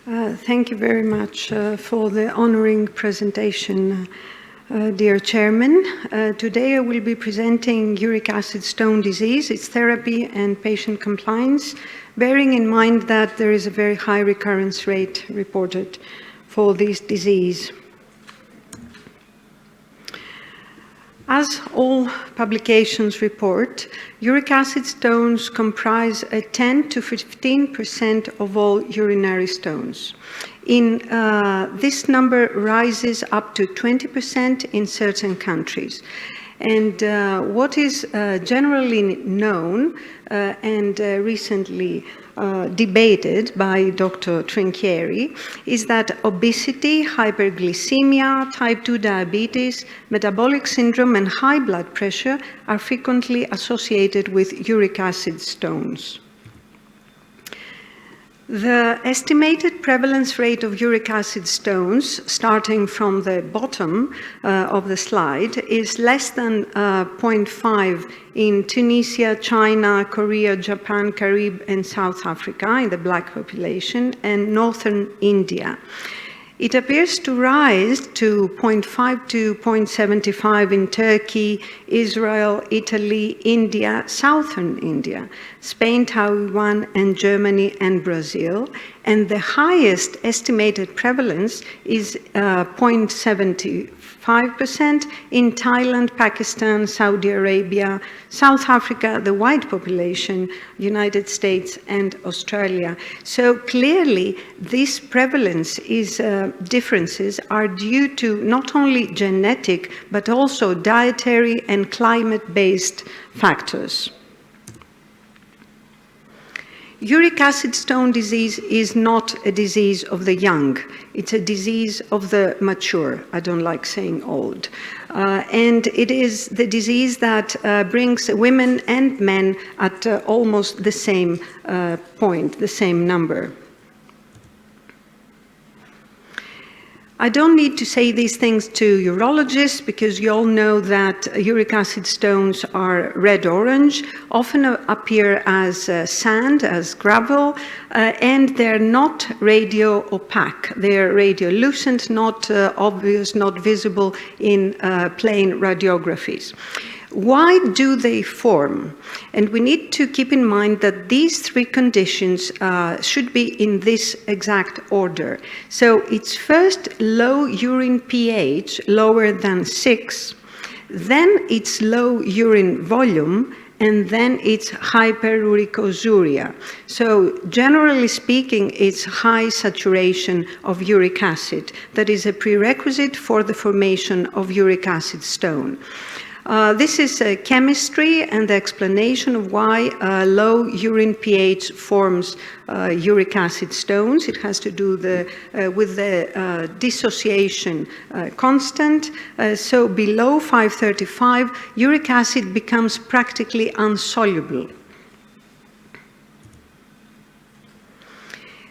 Thank you very much for the honoring presentation, dear Chairman. Today I will be presenting uric acid stone disease, its therapy and patient compliance, bearing in mind that there is a very high recurrence rate reported for this disease. As all publications report, uric acid stones comprise a 10 to 15% of all urinary stones. This number rises up to 20% in certain countries. And what is generally known and recently debated by Dr. Trinchieri is that obesity, hyperglycemia, type 2 diabetes, metabolic syndrome, and high blood pressure are frequently associated with uric acid stones. The estimated prevalence rate of uric acid stones, starting from the bottom of the slide, is less than 0.5 in Tunisia, China, Korea, Japan, Caribbean, and South Africa in the Black population, and northern India. It appears to rise to 0.5 to 0.75 in Turkey, Israel, Italy, India, southern India, Spain, Taiwan, and Germany, and Brazil. And the highest estimated prevalence is 0.75% in Thailand, Pakistan, Saudi Arabia, South Africa, the white population, United States, and Australia. So clearly, this prevalence differences are due to not only genetic, but also dietary and climate-based factors. Uric acid stone disease is not a disease of the young. It's a disease of the mature. I don't like saying old. And it is the disease that brings women and men at almost the same point, the same number. I don't need to say these things to urologists because you all know that uric acid stones are red-orange, often appear as sand, as gravel, and they're not radio-opaque. They're radiolucent, not obvious, not visible in plain radiographies. Why do they form? And we need to keep in mind that these three conditions should be in this exact order. So it's first low urine pH, lower than 6, then it's low urine volume, and then it's hyperuricosuria. So generally speaking, it's high saturation of uric acid that is a prerequisite for the formation of uric acid stone. This is chemistry and the explanation of why low urine pH forms uric acid stones. It has to do with the dissociation constant. So below 535, uric acid becomes practically insoluble.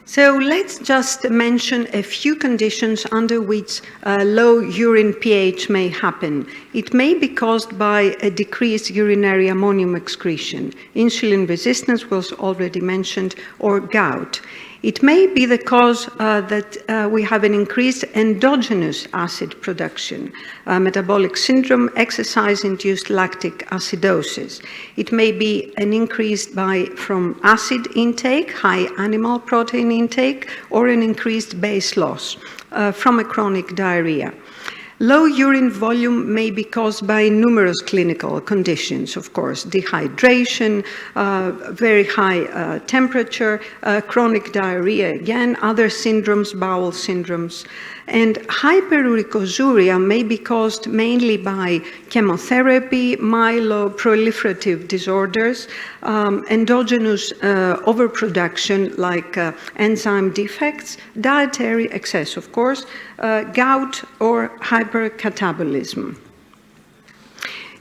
So let's just mention a few conditions under which low urine pH may happen. It may be caused by a decreased urinary ammonium excretion. Insulin resistance was already mentioned, or gout. It may be the cause that we have an increased endogenous acid production, metabolic syndrome, exercise-induced lactic acidosis. It may be an increase from acid intake, high animal protein intake, or an increased base loss from a chronic diarrhea. Low urine volume may be caused by numerous clinical conditions, of course, dehydration, very high temperature, chronic diarrhea, again, other syndromes, bowel syndromes. And hyperuricosuria may be caused mainly by chemotherapy, myeloproliferative disorders, endogenous overproduction like enzyme defects, dietary excess, of course, gout, or hypercatabolism.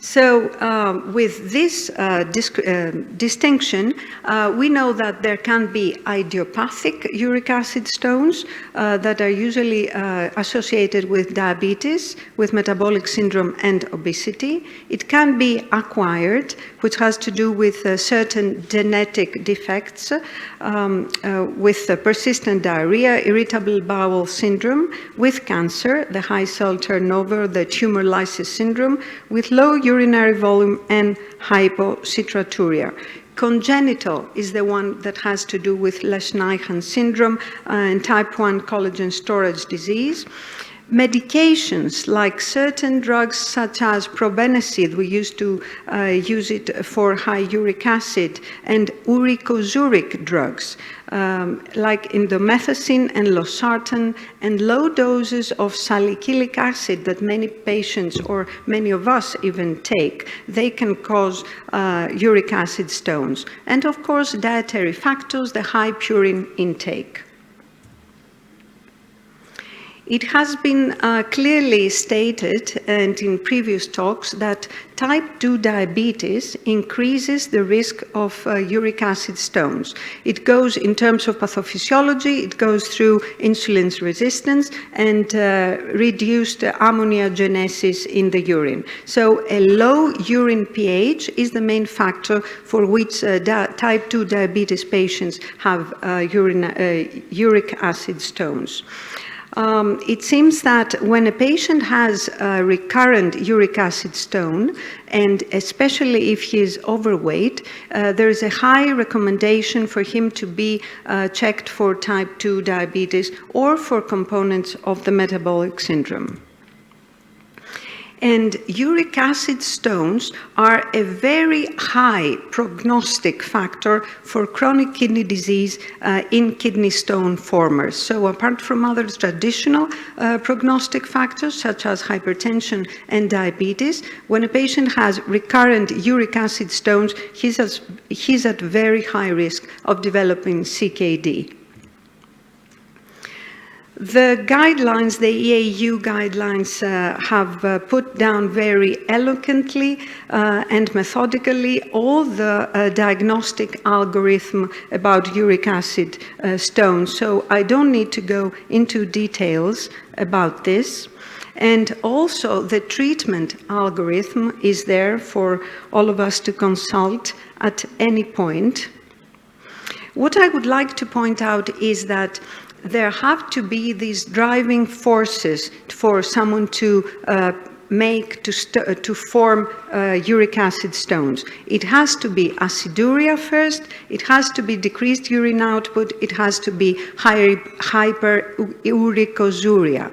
So with this distinction, we know that there can be idiopathic uric acid stones that are usually associated with diabetes, with metabolic syndrome and obesity. It can be acquired, which has to do with certain genetic defects, with persistent diarrhea, irritable bowel syndrome, with cancer, the high cell turnover, the tumor lysis syndrome, with low urinary volume and hypocitraturia. Congenital is the one that has to do with Lesch-Nyhan syndrome and type 1 collagen storage disease. Medications like certain drugs such as probenecid, we used to use it for high uric acid, and uricosuric drugs like indomethacin and losartan, and low doses of salicylic acid that many patients or many of us even take, they can cause uric acid stones. And of course, dietary factors, the high purine intake. It has been clearly stated, and in previous talks, that type 2 diabetes increases the risk of uric acid stones. It goes in terms of pathophysiology, it goes through insulin resistance and reduced ammoniogenesis in the urine. So a low urine pH is the main factor for which type 2 diabetes patients have uric acid stones. It seems that when a patient has a recurrent uric acid stone, and especially if he is overweight, there is a high recommendation for him to be checked for type 2 diabetes or for components of the metabolic syndrome. And uric acid stones are a very high prognostic factor for chronic kidney disease in kidney stone formers. So apart from other traditional prognostic factors such as hypertension and diabetes, when a patient has recurrent uric acid stones, he's at very high risk of developing CKD. The guidelines, the EAU guidelines, have put down very eloquently and methodically all the diagnostic algorithm about uric acid stones. So I don't need to go into details about this. And also the treatment algorithm is there for all of us to consult at any point. What I would like to point out is that there have to be these driving forces for someone to form uric acid stones. It has to be aciduria first, it has to be decreased urine output, it has to be hyperuricosuria.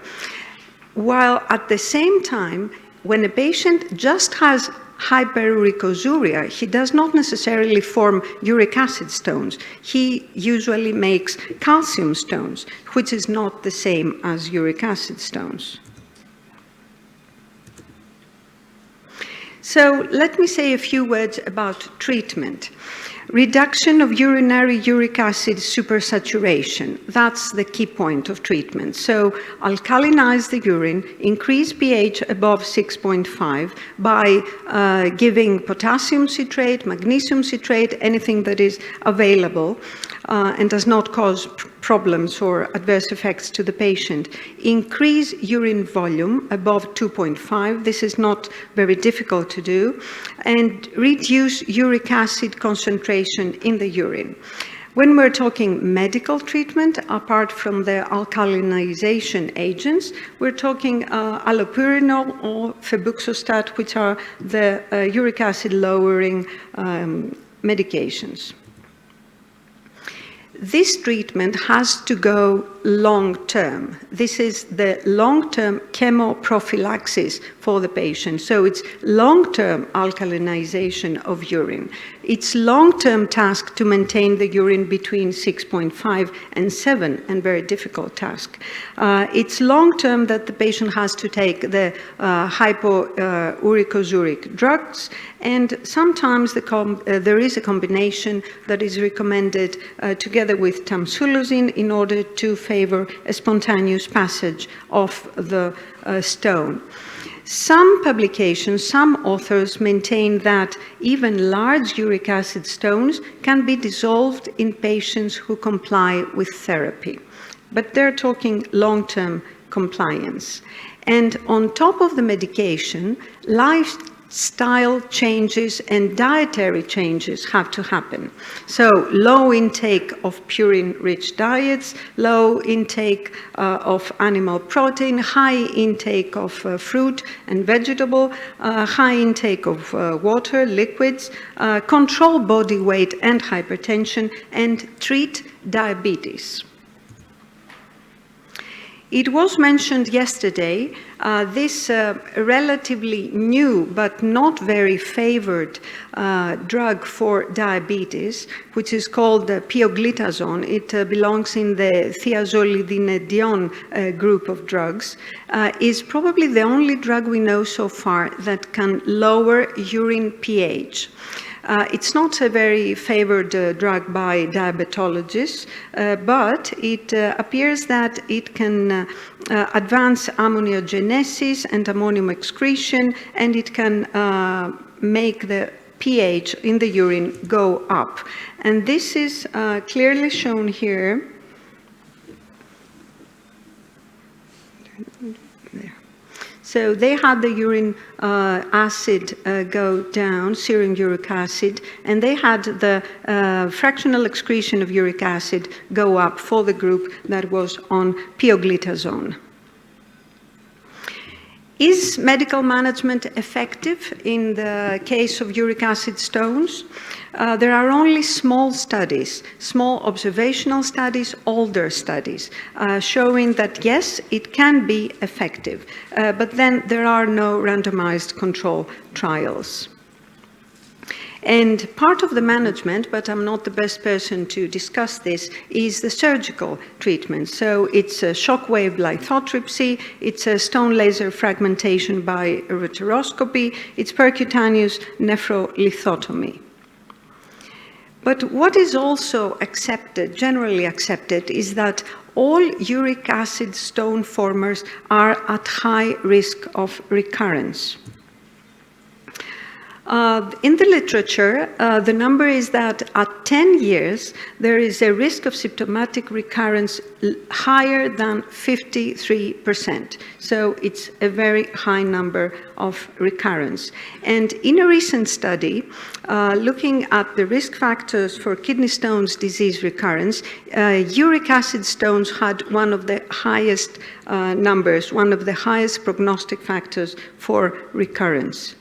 While at the same time, when a patient just has hyperuricosuria, he does not necessarily form uric acid stones. He usually makes calcium stones, which is not the same as uric acid stones. So let me say a few words about treatment. Reduction of urinary uric acid supersaturation, that's the key point of treatment. So alkalinize the urine, increase pH above 6.5 by giving potassium citrate, magnesium citrate, anything that is available and does not cause problems or adverse effects to the patient. Increase urine volume above 2.5. This is not very difficult to do. And reduce uric acid concentration in the urine. When we're talking medical treatment, apart from the alkalinization agents, we're talking allopurinol or febuxostat, which are the uric acid lowering medications. This treatment has to go long-term. This is the long-term chemoprophylaxis for the patient. So it's long-term alkalinization of urine. It's long-term task to maintain the urine between 6.5 and 7, and very difficult task. It's long-term that the patient has to take the hypouricosuric drugs, and sometimes there is a combination that is recommended together with tamsulosin in order to favor a spontaneous passage of the stone. Some publications, some authors maintain that even large uric acid stones can be dissolved in patients who comply with therapy. But they're talking long-term compliance. And on top of the medication, lifestyle changes and dietary changes have to happen. So low intake of purine-rich diets, low intake of animal protein, high intake of fruit and vegetable, high intake of water, liquids, control body weight and hypertension, and treat diabetes. It was mentioned yesterday, this relatively new but not very favored drug for diabetes, which is called pioglitazone. It belongs in the thiazolidinedione group of drugs, is probably the only drug we know so far that can lower urine pH. It's not a very favored drug by diabetologists, but it appears that it can advance ammoniogenesis and ammonium excretion, and it can make the pH in the urine go up. And this is clearly shown here. So they had the urine acid go down, serum uric acid, and they had the fractional excretion of uric acid go up for the group that was on pioglitazone. Is medical management effective in the case of uric acid stones? There are only small studies, small observational studies, older studies, showing that yes, it can be effective, but then there are no randomized control trials. And part of the management, but I'm not the best person to discuss this, is the surgical treatment. So it's a shockwave lithotripsy, it's a stone laser fragmentation by ureteroscopy, it's percutaneous nephrolithotomy. But what is also accepted, generally accepted, is that all uric acid stone formers are at high risk of recurrence. In the literature, the number is that at 10 years, there is a risk of symptomatic recurrence higher than 53%. So it's a very high number of recurrence. And in a recent study, looking at the risk factors for kidney stones disease recurrence, uric acid stones had one of the highest numbers, one of the highest prognostic factors for recurrence.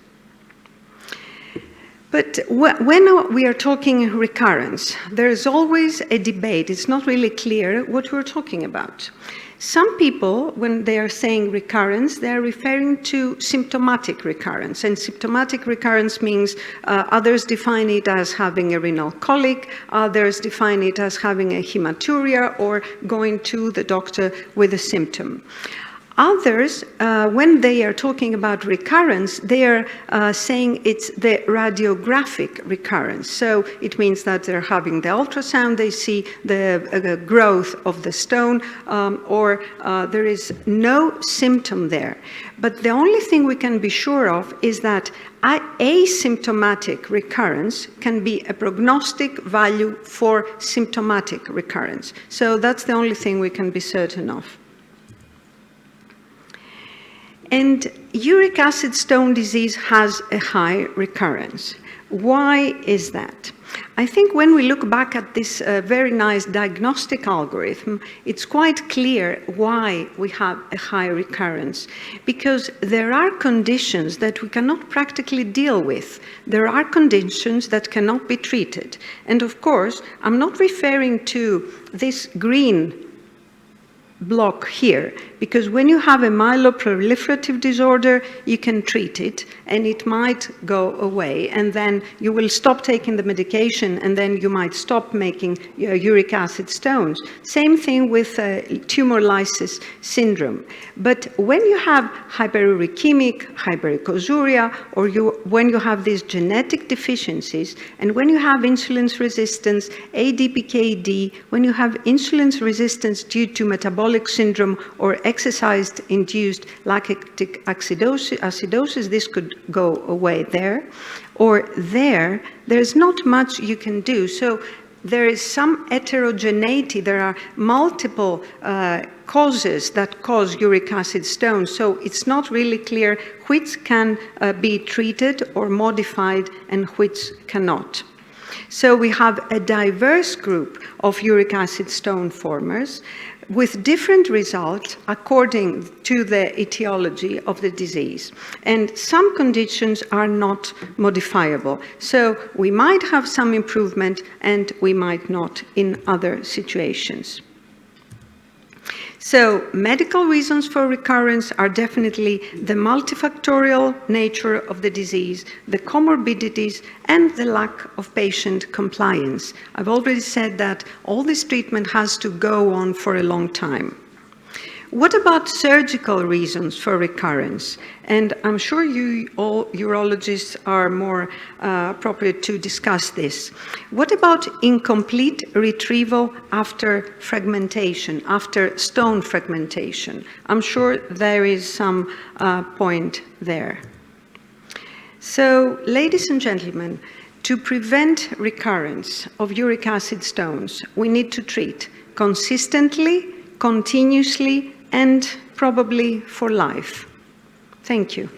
But when we are talking recurrence, there is always a debate. It's not really clear what we're talking about. Some people, when they are saying recurrence, they're referring to symptomatic recurrence. And symptomatic recurrence means others define it as having a renal colic, others define it as having a hematuria or going to the doctor with a symptom. Others, when they are talking about recurrence, they are saying it's the radiographic recurrence. So it means that they're having the ultrasound, they see the growth of the stone, or there is no symptom there. But the only thing we can be sure of is that asymptomatic recurrence can be a prognostic value for symptomatic recurrence. So that's the only thing we can be certain of. And uric acid stone disease has a high recurrence. Why is that? I think when we look back at this very nice diagnostic algorithm, it's quite clear why we have a high recurrence. Because there are conditions that we cannot practically deal with. There are conditions that cannot be treated. And of course, I'm not referring to this green block here, because when you have a myeloproliferative disorder, you can treat it and it might go away, and then you will stop taking the medication and then you might stop making uric acid stones. Same thing with tumor lysis syndrome. But when you have hyperuricemic, hyperechosuria, or when you have these genetic deficiencies, and when you have insulin resistance, ADPKD, when you have insulin resistance due to metabolic syndrome or exercise-induced lactic acidosis, this could go away there. Or there's not much you can do. So there is some heterogeneity. There are multiple causes that cause uric acid stones. So it's not really clear which can be treated or modified and which cannot. So we have a diverse group of uric acid stone formers with different results according to the etiology of the disease. And some conditions are not modifiable. So we might have some improvement and we might not in other situations. So medical reasons for recurrence are definitely the multifactorial nature of the disease, the comorbidities, and the lack of patient compliance. I've already said that all this treatment has to go on for a long time. What about surgical reasons for recurrence? And I'm sure you all urologists are more appropriate to discuss this. What about incomplete retrieval after fragmentation, after stone fragmentation? I'm sure there is some point there. So, ladies and gentlemen, to prevent recurrence of uric acid stones, we need to treat consistently, continuously, and probably for life. Thank you.